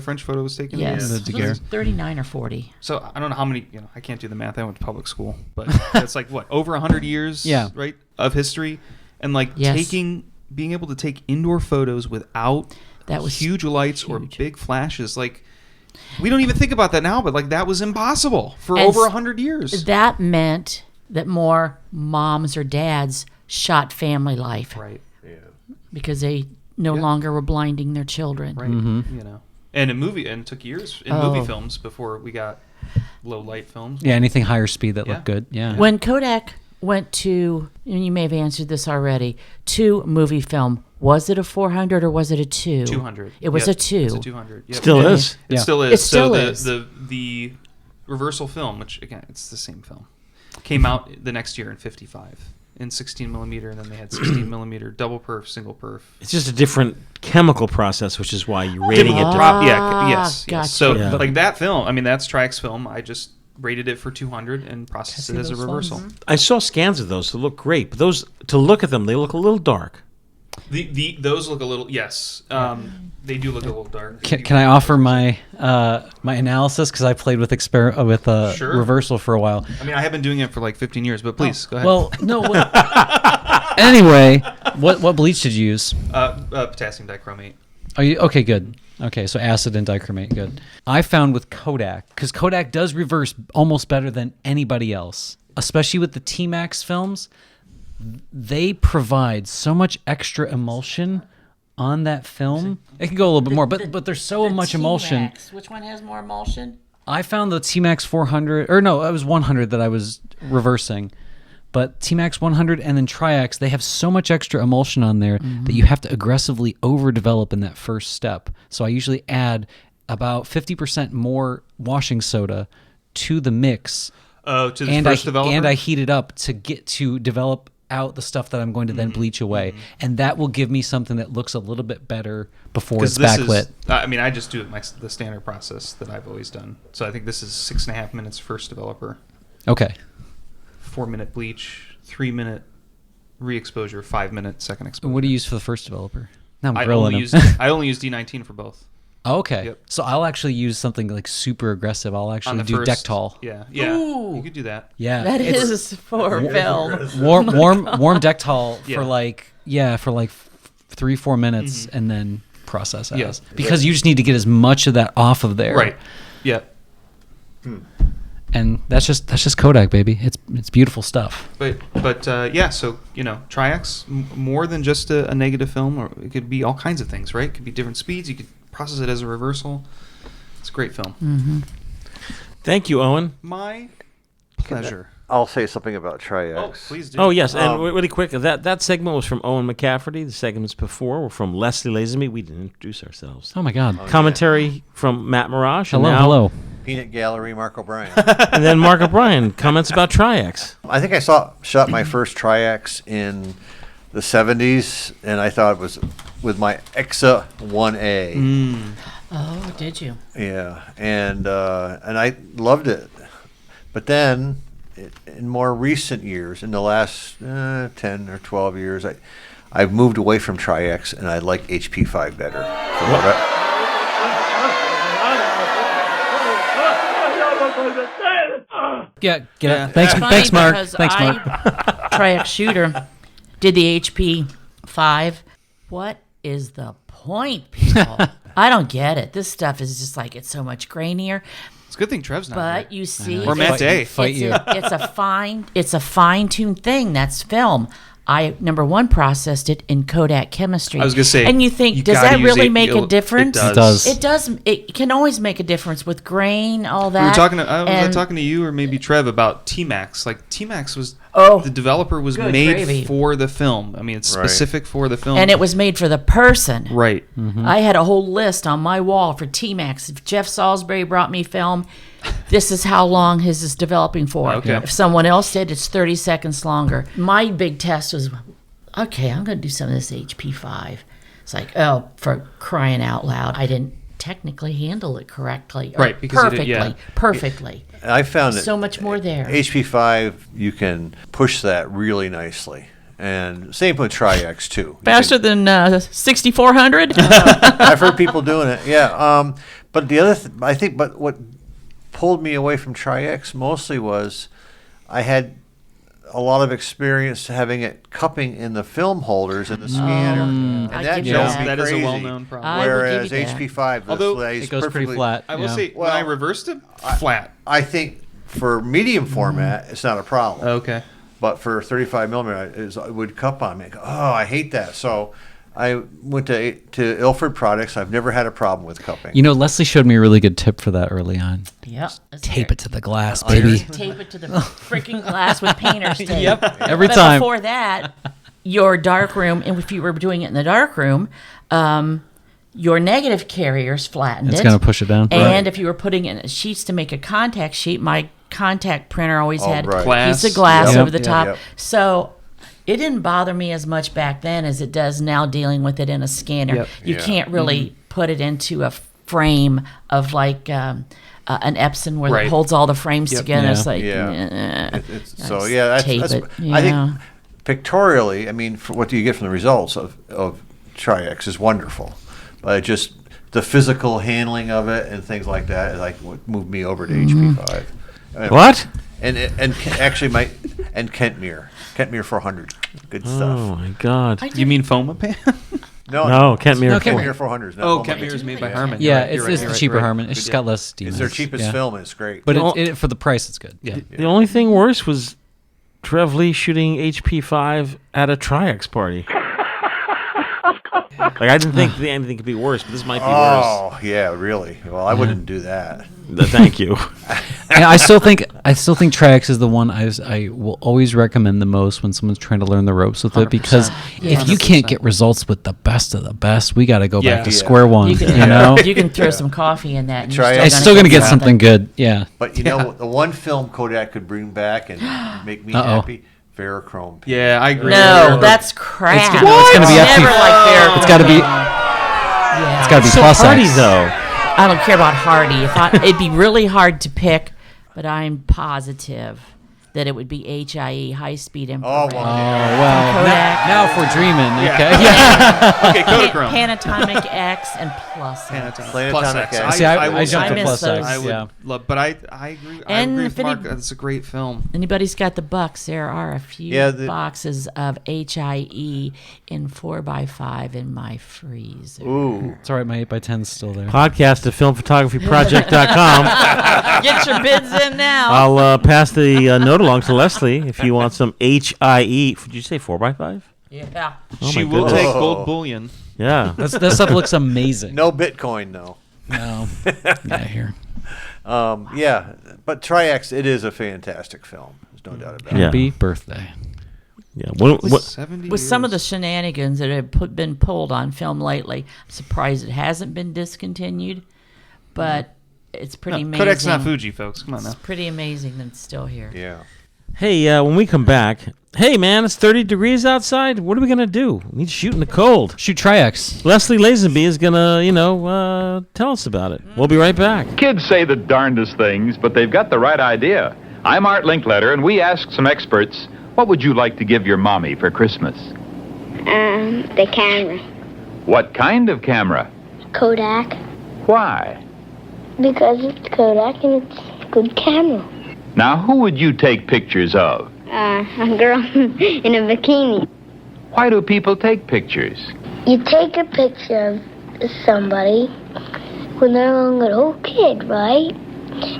French photo was taken. Yes, the it Daguerre. was 39 or 40. So I don't know how many, I can't do the math. I went to public school. But that's like, what, over 100 years, Yeah. right, of history? And, like, Yes. being able to take indoor photos without That was huge lights or huge. big flashes. Like, we don't even think about that now, but, like, that was impossible for And over 100 years. That meant that more moms or dads shot family life Right, because they no longer were blinding their children. right. And it took years in movie films before we got low light films. Yeah, anything higher speed that Yeah. looked good. Yeah. When Kodak went to, and you may have answered this already, to movie film, was it a 400 or was it a 2? 200. It was Yep, a 2. It's a 200. Yep. Still is. It Yeah. still is. It still so is. the reversal film, which again, it's the same film, came out the next year in 55 in 16 millimeter, and then they had 16 millimeter double perf, single perf. It's just a different chemical process, which is why you're rating it different. Yes. Gotcha. So Yeah. like that film, I mean, that's Tri-X film. I just rated it for 200 and processed it as a reversal. I saw scans of those that look great, but those, to look at them, they look a little dark. Those look a little, yes, they do look a little dark. Can I offer my my analysis, because I played with Sure. reversal for a while. I mean, I have been doing it for like 15 years, but please go ahead. Well, no. Anyway, what bleach did you use? Potassium dichromate. Are you okay? Good. Okay, so acid and dichromate. Good. I found with Kodak, because Kodak does reverse almost better than anybody else, especially with the T-Max films. They provide so much extra emulsion on that film. It can go a little bit more, but there's so much emulsion. T-Max. Which one has more emulsion? I found the T-Max 400, or no, it was 100 that I was reversing. But T-Max 100 and then Tri-X, they have so much extra emulsion on there that you have to aggressively overdevelop in that first step. So I usually add about 50% more washing soda to the mix. Oh, to the and first developer? And I heat it up to get to develop out the stuff that I'm going to then bleach away. And that will give me something that looks a little bit better before it's backlit. I mean, I just do it the standard process that I've always done. So I think this is 6.5 minutes first developer, Okay. 4-minute bleach, 3-minute re-exposure, 5-minute second exposure. What do you use for the first developer? Now I'm I grilling only him. I only use D19 for both. Oh, okay. Yep. So I'll actually use something like super aggressive. I'll On actually the do first, Dectol. Yeah. Ooh. You could do that. Yeah. That it's is for film. warm Dectol Yeah. for like 3-4 minutes and then process as. Yeah. Because you just need to get as much of that off of there. Right. Yeah. And that's just Kodak, baby. It's beautiful stuff. But yeah, so Tri-X, more than just a negative film, or it could be all kinds of things, right? It could be different speeds. You could process it as a reversal. It's a great film. Mm-hmm. Thank you, Owen. My pleasure. I'll say something about Tri-X. Oh, please do. Oh, yes, and really quick, that segment was from Owen McCafferty. The segments before were from Leslie Lazenby. We didn't introduce ourselves. Oh my God! Commentary from Matt Mirage. Hello. Peanut Gallery, Mark O'Brien. And then Mark O'Brien comments about Tri-X. I think I shot my first Tri-X in the 70s, and I thought it was with my Exa 1A. Oh, did you? Yeah, and I loved it. But then, in more recent years, in the last 10 or 12 years, I've moved away from Tri-X, and I like HP5 better. Get up. It's Thanks, funny Mark. because Thanks, Mark. Tri-X shooter did the HP 5. What is the point, people? I don't get it. This stuff is just like, it's so much grainier. It's a good thing Trev's not But here. you see, Or Matt Day. it's a fine-tuned thing. That's film. I number one processed it in Kodak chemistry. I was gonna say, and you think, you does gotta that use really it. make a It difference? does. It does. It does. It can always make a difference with grain, all that. We were talking. I was And- talking to you or maybe Trev about T-Max. Like T-Max was. Oh, the developer was good made gravy. for the film. I mean, it's Right. specific for the film. and it was made for the person. right. I had a whole list on my wall for T-Max. If Jeff Salisbury brought me film, this is how long his is developing for. Okay. If someone else did, it's 30 seconds longer. My big test was, okay, I'm going to do some of this HP5. It's like, oh, for crying out loud, I didn't technically handle it correctly. Or Right, because you did- perfectly. yeah. Perfectly. I found that So much more there. HP5, you can push that really nicely. And same with Tri-X, too. You Faster than 6400? I've heard people doing it. Yeah. But the other, but what pulled me away from Tri-X mostly was I had a lot of experience having it cupping in the film holders in the scanner, and I that give you drove that. me That is a crazy. well-known problem. I will give Whereas you that. HP5 Although lays It goes pretty perfectly flat. I will yeah. say, when I reversed it, flat. I think for medium format, it's not a problem. Okay. But for 35 millimeter, it would cup on me. I go, oh, I hate that. So I went to Ilford Products. I've never had a problem with cupping. You know, Leslie showed me a really good tip for that early on. Yep. Tape it to the glass, Iron. baby. Tape it to the freaking glass with painter's tape. Yep, every But time. before that, your dark room, and if you were doing it in the dark room, your negative carriers flattened It's it. going to push it down. And if you were putting it in sheets to make a contact sheet, my contact printer always Oh, had right. a piece of Glass. glass Yep. over the Yep. top. Yep. So it didn't bother me as much back then as it does now dealing with it in a scanner. Yep. You Yeah. can't really put it into a frame of like an Epson where Right. it holds all the frames Yep. together. Yeah. It's like, Yeah. So Just yeah, tape that's it, I yeah. think pictorially, I mean, for what do you get from the results of Tri-X is wonderful, but it just the physical handling of it and things like that, like what moved me over to HP5. What? And actually Kentmere 400, good Oh, stuff. my God. You mean Fomapan? No, Kentmere. No, Kentmere 400 is not Oh, Fomapan. Kentmere is made by Harman. Yeah, You're right, it's you're the right, cheaper you're right. Harman. It's just got less demons. It's their cheapest yeah. film, and it's great. But Well- for the price, it's good. Yeah. The only thing worse was Trev Lee shooting HP5 at a Tri-X party. Like, I didn't think anything could be worse, but this might be worse. Oh yeah, really? Well, I wouldn't do that. Thank you. And I still think Tri-X is the one I will always recommend the most when someone's trying to learn the ropes with it, because if you can't get results with the best of the best, we got to go Yeah. back to Yeah. square one. You You, can, know, you can throw some coffee in that. And Try it. you're it's still gonna get something. something good. Yeah. But you know, the one film Kodak could bring back and make me Uh-oh. happy, Ferrochrome. Yeah, I agree. No, that's crap. It's gonna be never FP. like their. It's got to be. Yeah. It's got to be So plus Hardy, X. though. I don't care about Hardy. It'd be really hard to pick, but I'm positive that it would be HIE, high speed Oh, infrared. well, well, Kodak. now if we're dreaming, okay. Okay, Kodachrome. Panatomic X and Plus X. Planetonic. Planetonic Plus X. X. See, I will jumped I to miss plus those. X. I would Yeah. love, but I agree. I And agree if with any- Mark. It's a great film. Anybody's got the bucks, there are a few Yeah, boxes of HIE in 4x5 in my freezer. Ooh. It's all right. My 8x10's still there. Podcast at filmphotographyproject.com. Get your bids in now. I'll pass the note along to Leslie if you want some HIE. Did you say 4x5? Yeah. Oh She my will goodness. take gold bullion. Yeah. That stuff looks amazing. No Bitcoin, though. No. Yeah, here. Yeah, but Tri-X, it is a fantastic film. There's no doubt about it. Yeah. Happy birthday. Yeah. What, 70 With some of the years. shenanigans that have been pulled on film lately, I'm surprised it hasn't been discontinued, but it's pretty amazing. Kodak's not Fuji, folks. Come on now. It's pretty amazing that it's still here. Yeah. Hey, when we come back, hey, man, it's 30 degrees outside. What are we going to do? We need to shoot in the cold. Shoot Tri-X. Leslie Lazenby is going to, tell us about it. We'll be right back. Kids say the darndest things, but they've got the right idea. I'm Art Linkletter, and we asked some experts, what would you like to give your mommy for Christmas? The camera. What kind of camera? Kodak. Why? Because it's Kodak and it's a good camera. Now, who would you take pictures of? A girl in a bikini. Why do people take pictures? You take a picture of somebody when they're a little kid, right?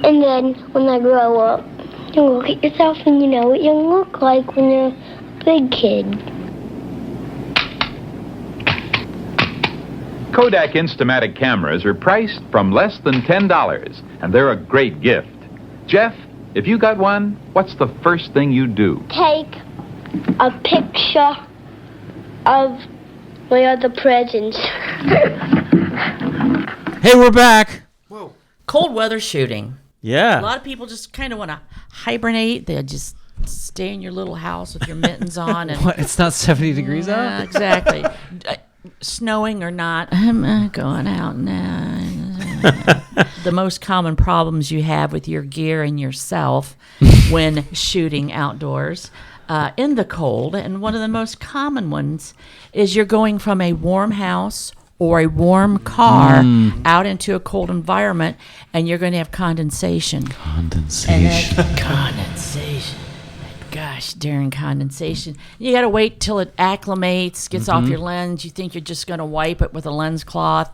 And then when they grow up, you look at yourself and you know what you look like when you're a big kid. Kodak Instamatic cameras are priced from less than $10, and they're a great gift. Jeff, if you got one, what's the first thing you do? Take a picture of my other presents. Hey, we're back. Cold weather shooting. Yeah. A lot of people just kind of want to hibernate. They just stay in your little house with your mittens on. And What? It's not 70 degrees Yeah, out? exactly. Snowing or not, I'm not going out now. The most common problems you have with your gear and yourself when shooting outdoors in the cold, and one of the most common ones is you're going from a warm house or a warm car out into a cold environment, and you're going to have condensation. Condensation. And condensation. Gosh, darn condensation. You got to wait till it acclimates, gets off your lens. You think you're just going to wipe it with a lens cloth,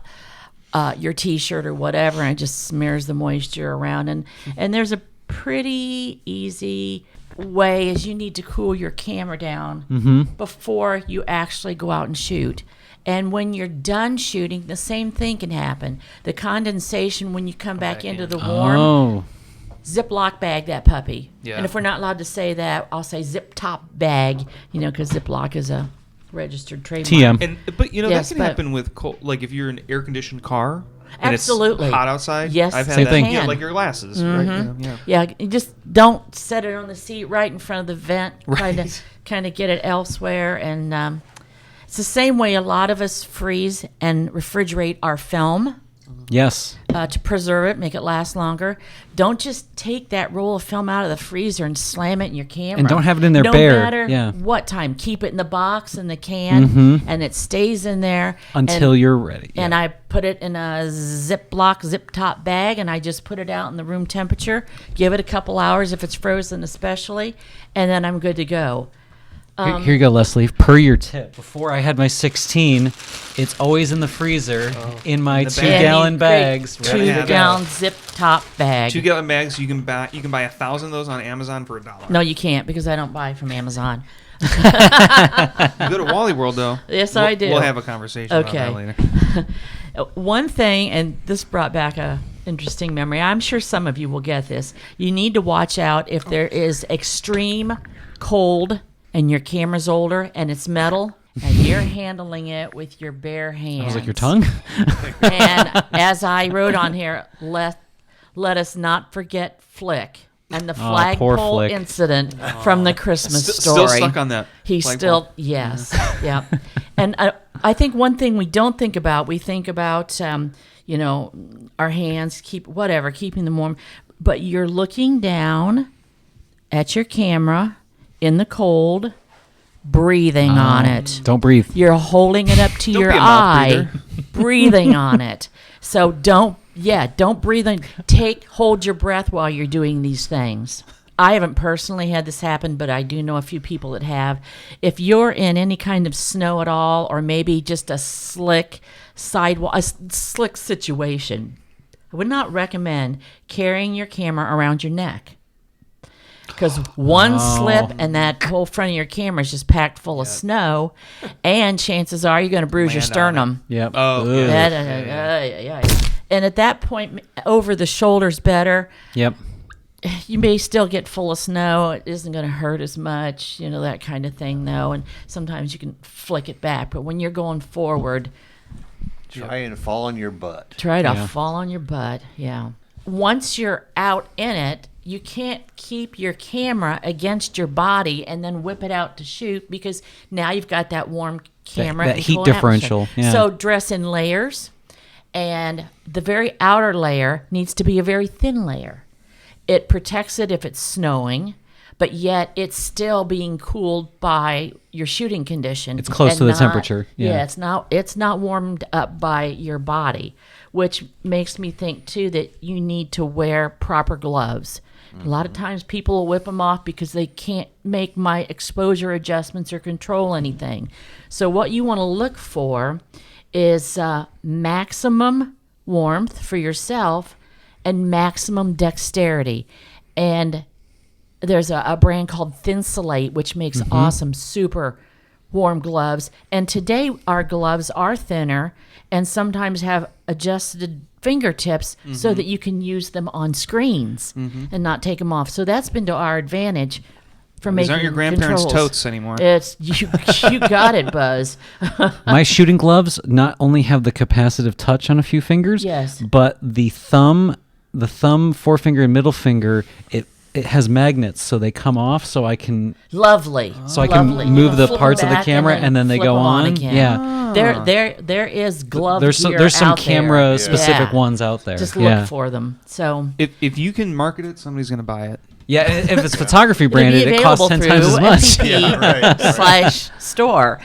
your T-shirt or whatever, and it just smears the moisture around. And there's a pretty easy way is you need to cool your camera down before you actually go out and shoot. And when you're done shooting, the same thing can happen. The condensation, when you come back into the warm, Oh. Ziploc bag that puppy. Yeah. And if we're not allowed to say that, I'll say zip top bag, because Ziploc is a registered trademark. TM. But Yes, that can but- happen with cold, like if you're in an air conditioned car. And Absolutely. It's hot outside. Yes, I've had Same that. thing. Yeah, like your glasses, right? Yeah. Yeah, you just don't set it on the seat right in front of the vent. Right. Kind of get it elsewhere. And it's the same way a lot of us freeze and refrigerate our film. Yes. To preserve it, make it last longer. Don't just take that roll of film out of the freezer and slam it in your camera. And don't have it in there no bare. matter Yeah. what time. Keep it in the box, in the can, and it stays in there. Until and, you're ready. And I put it in a Ziploc zip top bag, and I just put it out in the room temperature. Give it a couple hours if it's frozen especially, and then I'm good to go. Here you go, Leslie. Per your tip. Before I had my 16, it's always in the freezer in my In the bag. 2-gallon Any bags. great ready to go. 2-gallon zip top bag. 2-gallon bags. You can buy 1,000 of those on Amazon for $1. No, you can't because I don't buy from Amazon. You go to Wally World though. Yes, I do. We'll have a conversation about that later. One thing, and this brought back a interesting memory. I'm sure some of you will get this. You need to watch out if there is extreme cold and your camera's older and it's metal and you're handling it with your bare hands. I was like, your tongue? And as I wrote on here, let us not forget Flick and the poor flagpole Flick. incident from the Christmas story. Still stuck on that. He's flagpole. still, yes, yeah. And I think one thing we don't think about, we think about, our hands, keeping them warm, but you're looking down at your camera in the cold, breathing on it. Don't breathe. You're holding it up to your be a mouth eye, breathing on it. So don't breathe on. Hold your breath while you're doing these things. I haven't personally had this happen, but I do know a few people that have. If you're in any kind of snow at all, or maybe just a slick sidewalk, a slick situation, I would not recommend carrying your camera around your neck. Because one slip and that whole front of your camera is just packed full of snow, and chances are you're going to bruise your sternum. Yep. Oh, And at that point, over the shoulder's better. Yep. You may still get full of snow. It isn't going to hurt as much, that kind of thing, though. And sometimes you can flick it back. But when you're going forward, Try and fall on your butt. try to fall on your butt. Yeah. Once you're out in it, you can't keep your camera against your body and then whip it out to shoot, because now you've got that warm camera. That and heat pulling out differential, shit. yeah. So dress in layers, and the very outer layer needs to be a very thin layer. It protects it if it's snowing, but yet it's still being cooled by your shooting condition. It's close and to the not- temperature. Yeah. it's not warmed up by your body, which makes me think too that you need to wear proper gloves. A lot of times people will whip them off because they can't make my exposure adjustments or control anything. So what you want to look for is maximum warmth for yourself and maximum dexterity. And there's a brand called Thinsulate, which makes awesome, super warm gloves. And today our gloves are thinner and sometimes have adjusted fingertips so that you can use them on screens and not take them off. So that's been to our advantage for These making aren't your grandparents' controls. totes anymore. It's you got it, Buzz. My shooting gloves not only have the capacitive touch on a few fingers, Yes. but the thumb, forefinger, and middle finger, it has magnets, so they come off, so I can Lovely. so I can Lovely. move You the flip parts them of the back camera and then they flip go them on. again. Yeah. There is glove There's gear some out there. camera specific Yeah. ones out there. Just yeah. look for them. So If you can market it, somebody's going to buy it. Yeah, if it's photography it'll be branded, it costs available 10 times as through much. FTP/store.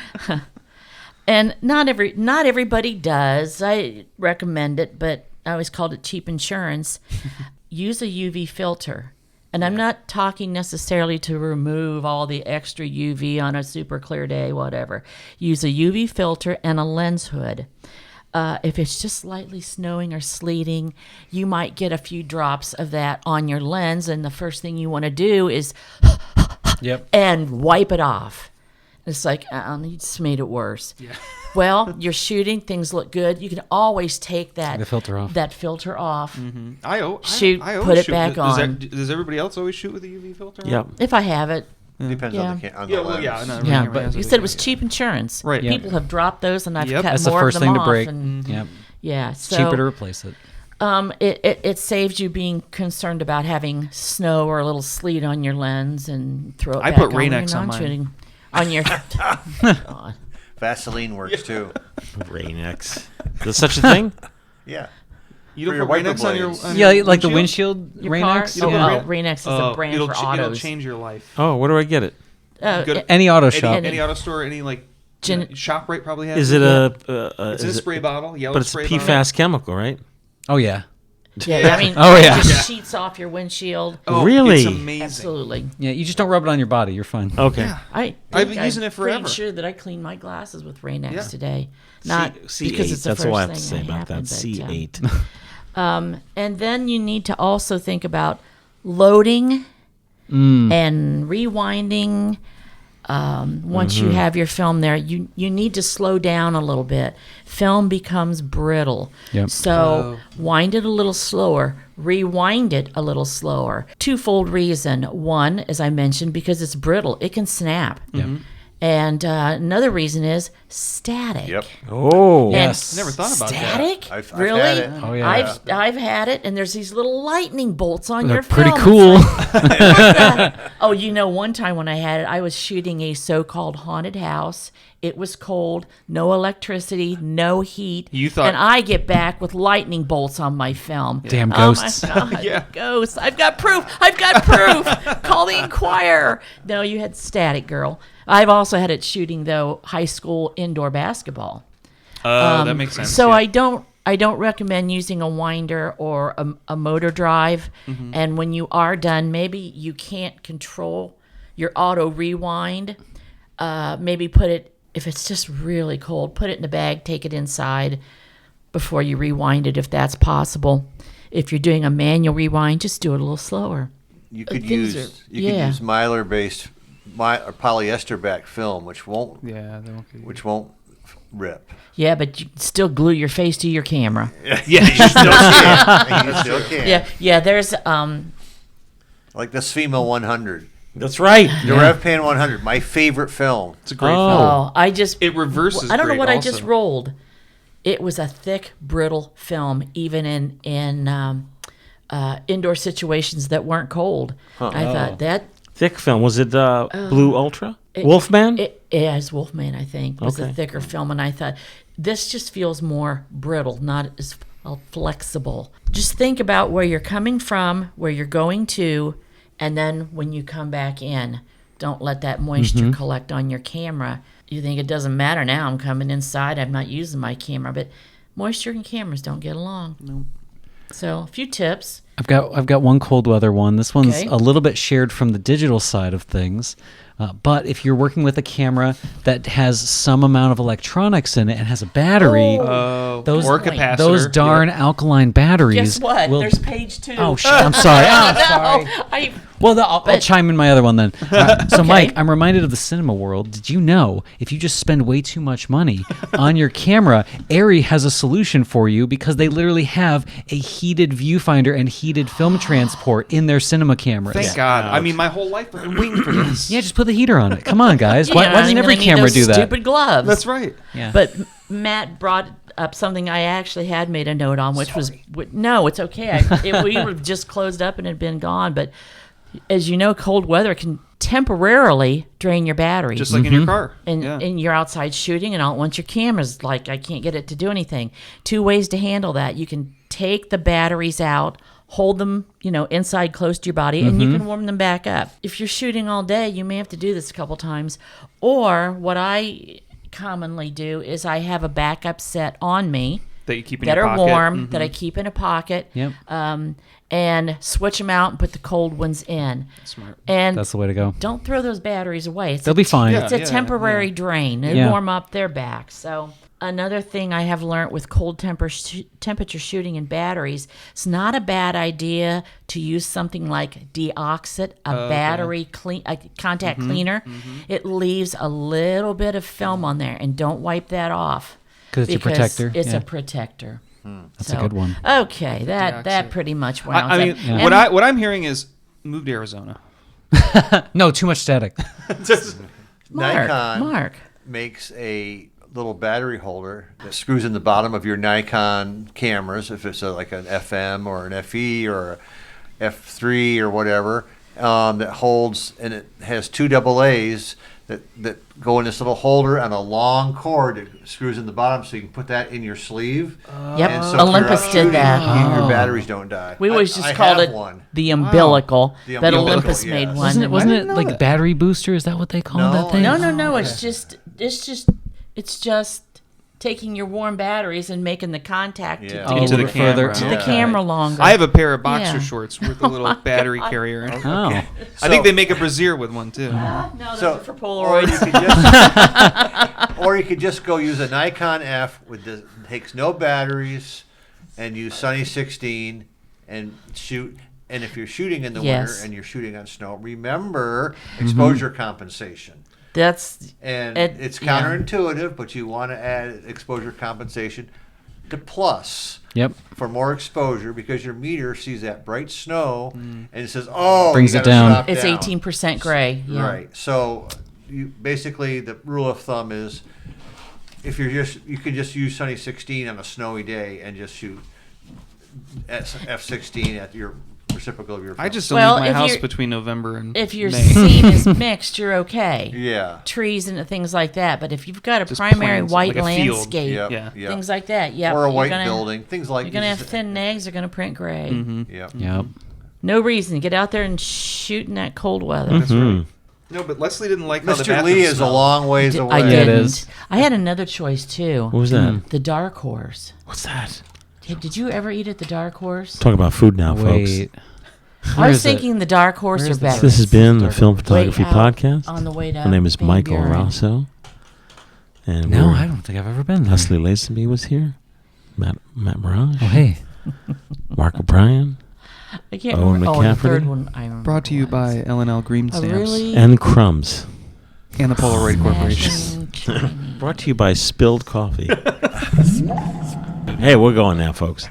And not everybody does. I recommend it, but I always called it cheap insurance. Use a UV filter. And I'm not talking necessarily to remove all the extra UV on a super clear day, whatever. Use a UV filter and a lens hood. If it's just slightly snowing or sleeting, you might get a few drops of that on your lens, and the first thing you want to do is and wipe it off. It's like, you just made it worse. Yeah. Well, you're shooting, things look good. You can always take the filter off. Mm-hmm. I always put it shoot. back on. Does everybody else always shoot with a UV filter? Yeah. If I have it. Depends on the lens. Yeah, but you said it was cheap insurance. Right. People have dropped those, and I've cut That's more the first of them thing to off. break. And, Yep. Yeah. It's So, cheaper to replace it. It saves you being concerned about having snow or a little sleet on your lens and throw it I back put on when Rain-X you're on not mine. shooting. On your God. Vaseline works too. Rain-X. There's such a thing? Yeah. You don't For your put Rain-X wiper on your blades. Yeah, like the windshield? windshield Your Rain-X. car? Yeah. Oh, Rain-X is a brand for It'll autos. change your life. Oh, where do I get it? Go to Any auto shop. any auto store, any ShopRite probably has. Is it It's in a spray bottle, yellow but it's a spray bottle. PFAS chemical, right? Oh yeah. Yeah, I mean, Oh, it yeah. just sheets off your windshield. Oh, Really? It's amazing. Absolutely. Yeah, you just don't rub it on your body. You're fine. Okay. I've been using it forever. I'm pretty sure that I cleaned my glasses with Rain-X Yeah. today. Not C8. because it's the That's first all I have to thing say that about happened, that. but, C8. and then you need to also think about loading and rewinding. Once you have your film there, you need to slow down a little bit. Film becomes brittle. Yep. So wind it a little slower, rewind it a little slower. Twofold reason. One, as I mentioned, because it's brittle, it can snap. And another reason is static. Yep. Oh, And Yes. Never thought about that. static? I've really? had it. Oh, yeah. I've had it, and there's these little lightning bolts on They're your pretty film. cool. Oh, one time when I had it, I was shooting a so-called haunted house. It was cold, no electricity, no heat. You thought- and I get back with lightning bolts on my film. Damn Oh ghosts. my God, Yeah. ghosts! I've got proof. I've got proof. Call the Inquirer. No, you had static, girl. I've also had it shooting though high school indoor basketball. Oh, that makes sense. So yeah. I don't recommend using a winder or a motor drive. Mm-hmm. And when you are done, maybe you can't control your auto rewind. Maybe put it, if it's just really cold, put it in a bag, take it inside before you rewind it if that's possible. If you're doing a manual rewind, just do it a little slower. You could Things use are- yeah. mylar-based or polyester back film, which won't Yeah, they won't be. rip. Yeah, but you still glue your face to your camera. Yeah, you still You still can. Yeah, there's Like the SFIMA 100, that's right. the RevPan 100, my favorite film. It's a great film. oh, I just It reverses. I don't know great what I also. just rolled. It was a thick, brittle film, even in indoor situations that weren't cold. I thought that Thick film. Was it Blue Ultra? Wolfman? it is Wolfman. I think was a Okay. thicker film, and I thought this just feels more brittle, not as flexible. Just think about where you're coming from, where you're going to, and then when you come back in, don't let that moisture collect on your camera. You think it doesn't matter now. I'm coming inside. I'm not using my camera, but moisture and cameras don't get along. Nope. So a few tips. I've got one cold weather one. This one's Okay. a little bit shared from the digital side of things. But if you're working with a camera that has some amount of electronics in it and has a battery, Oh, those or capacitor. those darn alkaline batteries. Guess what? will- There's page 2. Oh shit! I'm sorry. No, I Well, I'll chime in my other one then. So, Okay. Mike, I'm reminded of the cinema world. Did you know if you just spend way too much money on your camera, Arri has a solution for you because they literally have a heated viewfinder and heated film transport in their cinema cameras. Thank God. I mean, my whole life I've been waiting for this. Yeah, just put the heater on it. Come on, guys. You Why know, I doesn't don't every even need camera those do that? Stupid gloves. That's right. Yeah. But Matt brought up something I actually had made a note on, which was no, it's okay. We would have just closed up and it had been gone. But as you know, cold weather can temporarily drain your battery. Just like in your car. and, yeah. and you're outside shooting, and once your camera's like, I can't get it to do anything. 2 ways to handle that. You can take the batteries out, hold them, inside close to your body, and you can warm them back up. If you're shooting all day, you may have to do this a couple times. Or what I commonly do is I have a backup set on me that you keep in that your are pocket. warm, that I keep in a pocket. Yep. And switch them out and put the cold ones in. Smart. And That's the way to go. don't throw those batteries away. It's They'll be fine. It's a Yeah, temporary drain. They Yeah. warm up their back. So another thing I have learned with cold temperature shooting in batteries, it's not a bad idea to use something like deoxit, a battery contact cleaner. It leaves a little bit of film on there, and don't wipe that off. 'Cause it's a protector. It's Yeah. a protector. That's a good one. Okay, that Deoxit. pretty much rounds I mean, up. And- what I'm hearing is move to Arizona. No, too much static. Mark. Makes a little battery holder that screws in the bottom of your Nikon cameras, if it's like an FM or an FE or a F3 or whatever, that holds, and it has 2 AA's that go in this little holder and a long cord that screws in the bottom, so you can put that in your sleeve. Yep, And so if you're Olympus out did shooting, that. Your batteries don't die. We always I just called have it one. the umbilical. The That umbilical, Olympus yes. made one. Wasn't it know like that. battery booster? Is that what they call No, that thing? No. It's just taking your warm batteries and making the contact Yeah. to Oh, get Into to the the, camera. to the Yeah. camera longer. I have a pair of boxer Yeah. shorts with a little battery carrier in it. Oh. I think they make a brassiere with one too. no, those So- are for Or you Polaroids. could just, or you could just go use a Nikon F with takes no batteries, and use Sunny 16 and shoot. And if you're shooting in the Yes. winter and you're shooting on snow, remember exposure compensation. That's And it's yeah. counterintuitive, but you want to add exposure compensation to plus Yep. for more exposure, because your meter sees that bright snow and it says, "Oh, Brings you it gotta down. drop It's down." 18% gray. Yeah. Right. So basically the rule of thumb is if you can just use Sunny 16 on a snowy day and just shoot f16 at your reciprocal of your film. I just don't leave my house between November and if your May. scene is mixed, you're okay. Yeah. Trees and things like that. But if you've got a Just primary plains, white like a field. landscape, Yep. things like that, yeah, or a white building, things like you're gonna have thin nags. They're gonna print gray. Yep. Yep. No reason to get out there and shoot in that cold weather. Mm-hmm. That's right. No, but Leslie didn't like how the Mr. bathroom Lee is a smelled. long ways away. I didn't. it is. I had another choice too. What was that? The Dark Horse. What's that? Did you ever eat at the Dark Horse? Talk about food now, Wait. folks. I was thinking the Dark Horse Where's are the better. This has been the Film Photography Way out Podcast. on the way to My name is Van Michael Buren. Rosso. And No, we're- I don't think I've ever been there. Leslie Lazenby was here. Matt Mirage. Oh, hey. Mark O'Brien. I can't Owen remember. Oh, and the McCafferty. third one I remember. Brought to you by L&L Green Oh, Stamps really? And Crumbs. and the Polaroid Corporation. Smashing Chinese. Brought to you by Spilled Coffee. Hey, we're going now, folks.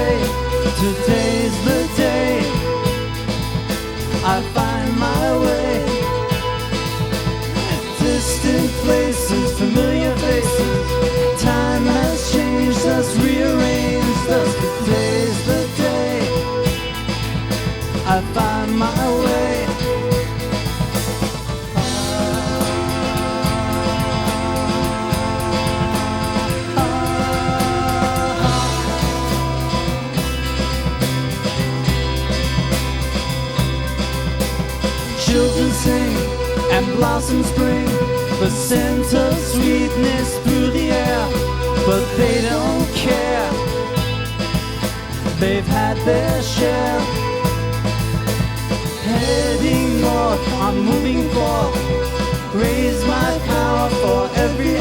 Today's the day I find my way. Distant places, familiar faces. Time has changed us, rearranged us. Today's the day I find my way. children sing and blossoms spring the scent of sweetness through the air, but they don't care. They've had their share. Heading north, I'm moving forth. Raise my power for every